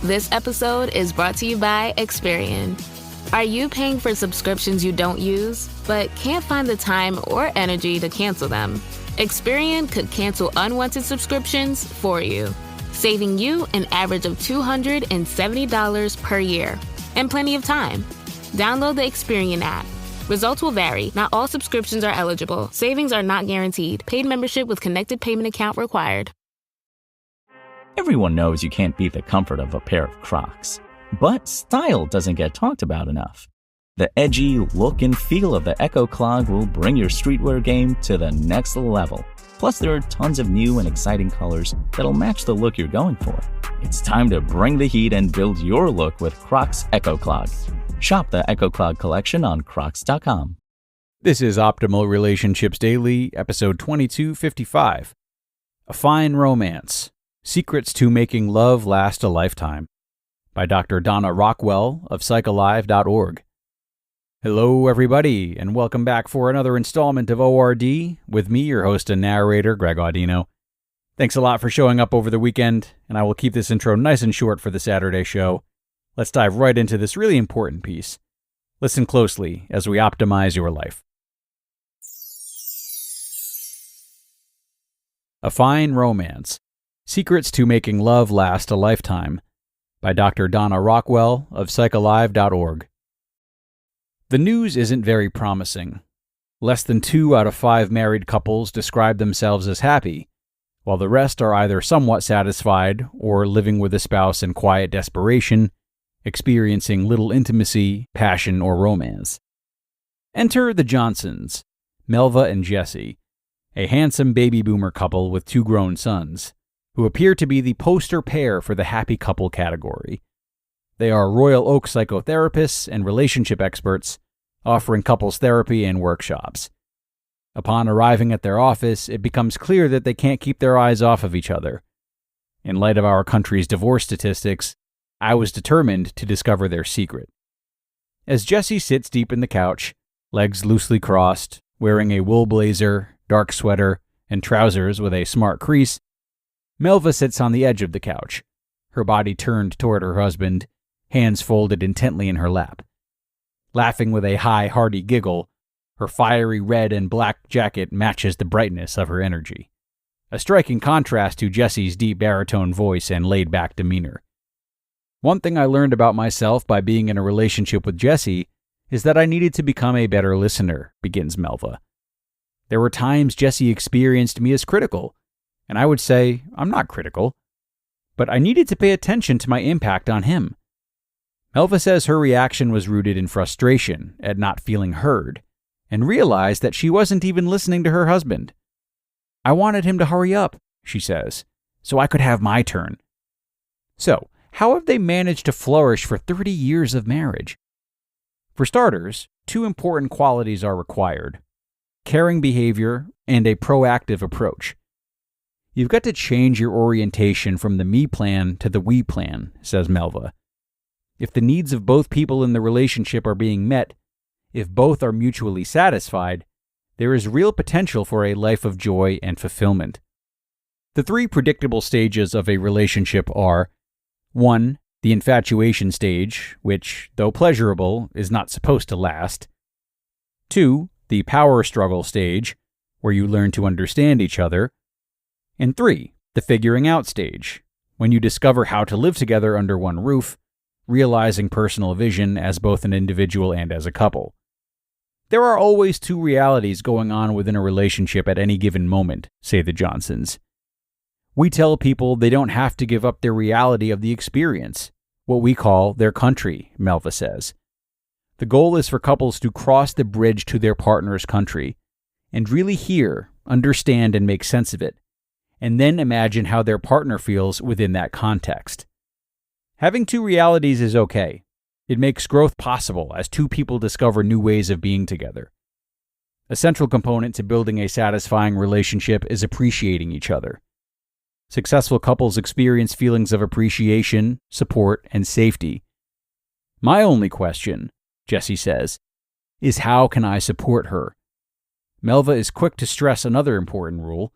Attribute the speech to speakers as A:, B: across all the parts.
A: This episode is brought to you by Experian. Are you paying for subscriptions you don't use, but can't find the time or energy to cancel them? Experian could cancel unwanted subscriptions for you, saving you an average of $270 per year and plenty of time. Download the Experian app. Results will vary. Not all subscriptions are eligible. Savings are not guaranteed. Paid membership with connected payment account required.
B: Everyone knows you can't beat the comfort of a pair of Crocs. But style doesn't get talked about enough. The edgy look and feel of the Echo Clog will bring your streetwear game to the next level. Plus, there are tons of new and exciting colors that'll match the look you're going for. It's time to bring the heat and build your look with Crocs Echo Clog. Shop the Echo Clog collection on crocs.com.
C: This is Optimal Relationships Daily, episode 2255. A Fine Romance: Secrets to Making Love Last a Lifetime, by Dr. Donna Rockwell of PsychAlive.org. Hello, everybody, and welcome back for another installment of ORD with me, your host and narrator, Greg Audino. Thanks a lot for showing up over the weekend, and I will keep this intro nice and short for the Saturday show. Let's dive right into this really important piece. Listen closely as we optimize your life. A Fine Romance: Secrets to Making Love Last a Lifetime, by Dr. Donna Rockwell of PsychAlive.org. The news isn't very promising. Less than 2 out of 5 married couples describe themselves as happy, while the rest are either somewhat satisfied or living with a spouse in quiet desperation, experiencing little intimacy, passion, or romance. Enter the Johnsons, Melva and Jesse, a handsome baby boomer couple with 2 grown sons, who appear to be the poster pair for the happy couple category. They are Royal Oak psychotherapists and relationship experts, offering couples therapy and workshops. Upon arriving at their office, it becomes clear that they can't keep their eyes off of each other. In light of our country's divorce statistics, I was determined to discover their secret. As Jesse sits deep in the couch, legs loosely crossed, wearing a wool blazer, dark sweater, and trousers with a smart crease, Melva sits on the edge of the couch, her body turned toward her husband, hands folded intently in her lap. Laughing with a high, hearty giggle, her fiery red and black jacket matches the brightness of her energy, a striking contrast to Jesse's deep baritone voice and laid-back demeanor. One thing I learned about myself by being in a relationship with Jesse is that I needed to become a better listener, begins Melva. There were times Jesse experienced me as critical, and I would say, I'm not critical, but I needed to pay attention to my impact on him. Melva says her reaction was rooted in frustration at not feeling heard, and realized that she wasn't even listening to her husband. I wanted him to hurry up, she says, so I could have my turn. So, how have they managed to flourish for 30 years of marriage? For starters, 2 important qualities are required: caring behavior and a proactive approach. You've got to change your orientation from the me plan to the we plan, says Melva. If the needs of both people in the relationship are being met, if both are mutually satisfied, there is real potential for a life of joy and fulfillment. The 3 predictable stages of a relationship are: 1. The infatuation stage, which, though pleasurable, is not supposed to last. 2. The power struggle stage, where you learn to understand each other. And 3. The figuring out stage, when you discover how to live together under one roof, realizing personal vision as both an individual and as a couple. There are always 2 realities going on within a relationship at any given moment, say the Johnsons. We tell people they don't have to give up their reality of the experience, what we call their country, Melva says. The goal is for couples to cross the bridge to their partner's country and really hear, understand, and make sense of it, and then imagine how their partner feels within that context. Having 2 realities is okay. It makes growth possible as 2 people discover new ways of being together. A central component to building a satisfying relationship is appreciating each other. Successful couples experience feelings of appreciation, support, and safety. My only question, Jesse says, is how can I support her? Melva is quick to stress another important rule.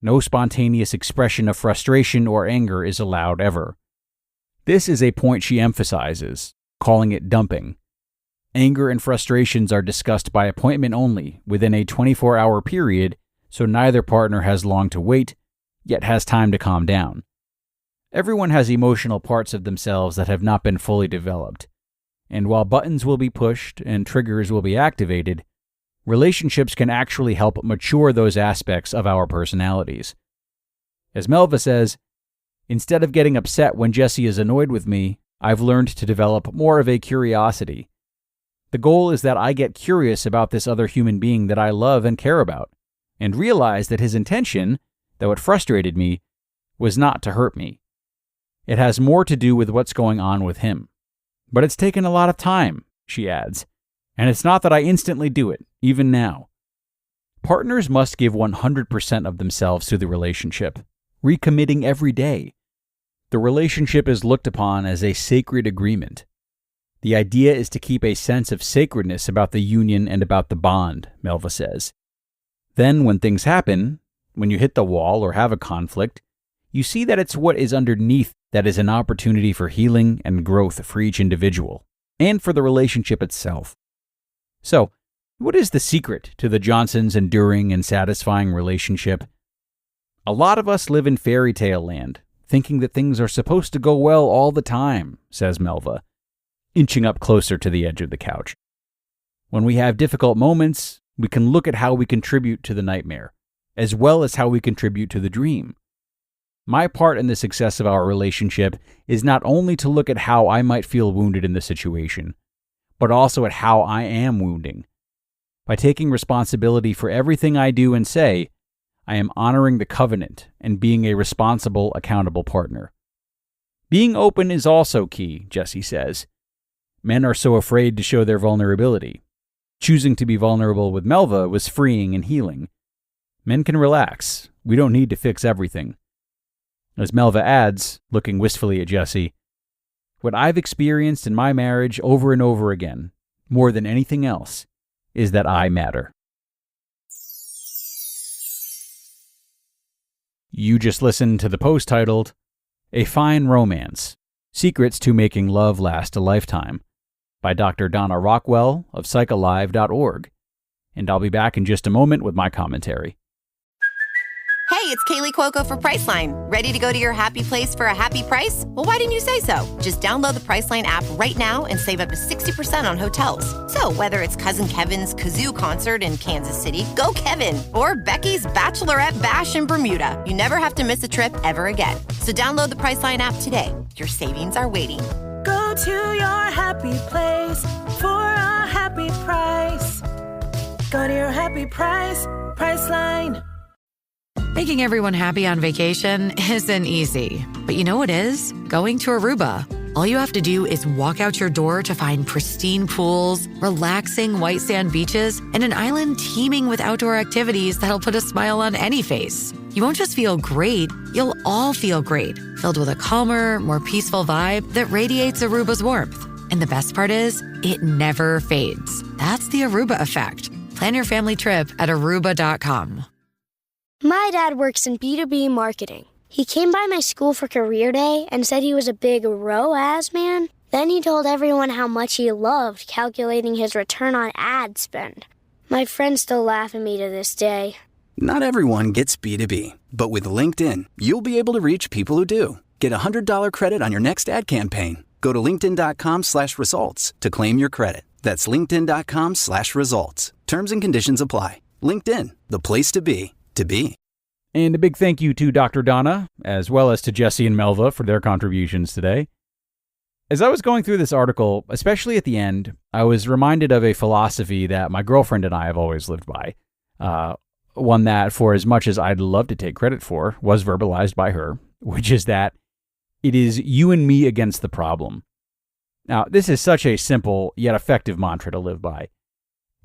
C: No spontaneous expression of frustration or anger is allowed ever. This is a point she emphasizes, calling it dumping. Anger and frustrations are discussed by appointment only within a 24-hour period, so neither partner has long to wait, yet has time to calm down. Everyone has emotional parts of themselves that have not been fully developed. And while buttons will be pushed and triggers will be activated, relationships can actually help mature those aspects of our personalities. As Melva says, instead of getting upset when Jesse is annoyed with me, I've learned to develop more of a curiosity. The goal is that I get curious about this other human being that I love and care about, and realize that his intention, though it frustrated me, was not to hurt me. It has more to do with what's going on with him. But it's taken a lot of time, she adds, and it's not that I instantly do it, even now. Partners must give 100% of themselves to the relationship, recommitting every day. The relationship is looked upon as a sacred agreement. The idea is to keep a sense of sacredness about the union and about the bond, Melva says. Then when things happen, when you hit the wall or have a conflict, you see that it's what is underneath that is an opportunity for healing and growth for each individual, and for the relationship itself. So, what is the secret to the Johnsons' enduring and satisfying relationship? A lot of us live in fairy tale land, thinking that things are supposed to go well all the time, says Melva, inching up closer to the edge of the couch. When we have difficult moments, we can look at how we contribute to the nightmare, as well as how we contribute to the dream. My part in the success of our relationship is not only to look at how I might feel wounded in the situation, but also at how I am wounding. By taking responsibility for everything I do and say, I am honoring the covenant and being a responsible, accountable partner. Being open is also key, Jesse says. Men are so afraid to show their vulnerability. Choosing to be vulnerable with Melva was freeing and healing. Men can relax. We don't need to fix everything. As Melva adds, looking wistfully at Jesse, what I've experienced in my marriage over and over again, more than anything else, is that I matter. You just listened to the post titled, A Fine Romance, Secrets to Making Love Last a Lifetime, by Dr. Donna Rockwell of PsychAlive.org. And I'll be back in just a moment with my commentary.
D: Hey, it's Kaylee Cuoco for Priceline. Ready to go to your happy place for a happy price? Well, why didn't you say so? Just download the Priceline app right now and save up to 60% on hotels. So whether it's Cousin Kevin's Kazoo Concert in Kansas City, go Kevin, or Becky's Bachelorette Bash in Bermuda, you never have to miss a trip ever again. So download the Priceline app today. Your savings are waiting.
E: Go to your happy place for a happy price. Go to your happy price, Priceline.
F: Making everyone happy on vacation isn't easy, but you know what is? Going to Aruba. All you have to do is walk out your door to find pristine pools, relaxing white sand beaches, and an island teeming with outdoor activities that'll put a smile on any face. You won't just feel great, you'll all feel great, filled with a calmer, more peaceful vibe that radiates Aruba's warmth. And the best part is, it never fades. That's the Aruba effect. Plan your family trip at Aruba.com.
G: My dad works in B2B marketing. He came by my school for career day and said he was a big ROAS man. Then he told everyone how much he loved calculating his return on ad spend. My friends still laugh at me to this day.
H: Not everyone gets B2B, but with LinkedIn, you'll be able to reach people who do. Get a $100 credit on your next ad campaign. Go to linkedin.com/results to claim your credit. That's linkedin.com/results. Terms and conditions apply. LinkedIn, the place to be.
C: And a big thank you to Dr. Donna, as well as to Jesse and Melva for their contributions today. As I was going through this article, especially at the end, I was reminded of a philosophy that my girlfriend and I have always lived by. One that, for as much as I'd love to take credit for, was verbalized by her, which is that it is you and me against the problem. Now, this is such a simple yet effective mantra to live by.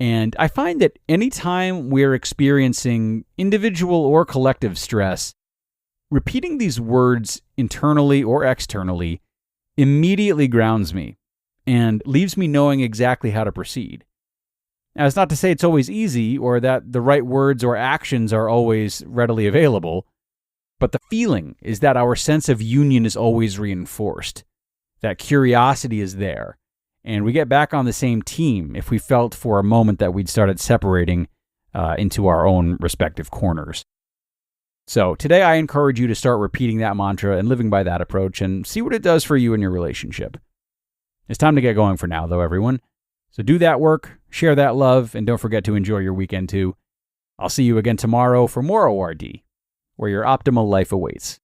C: And I find that anytime we're experiencing individual or collective stress, repeating these words internally or externally immediately grounds me and leaves me knowing exactly how to proceed. Now, it's not to say it's always easy or that the right words or actions are always readily available, but the feeling is that our sense of union is always reinforced. that curiosity is there. And we get back on the same team if we felt for a moment that we'd started separating into our own respective corners. So today I encourage you to start repeating that mantra and living by that approach and see what it does for you in your relationship. It's time to get going for now, though, everyone. So do that work, share that love, and don't forget to enjoy your weekend too. I'll see you again tomorrow for more ORD, where your optimal life awaits.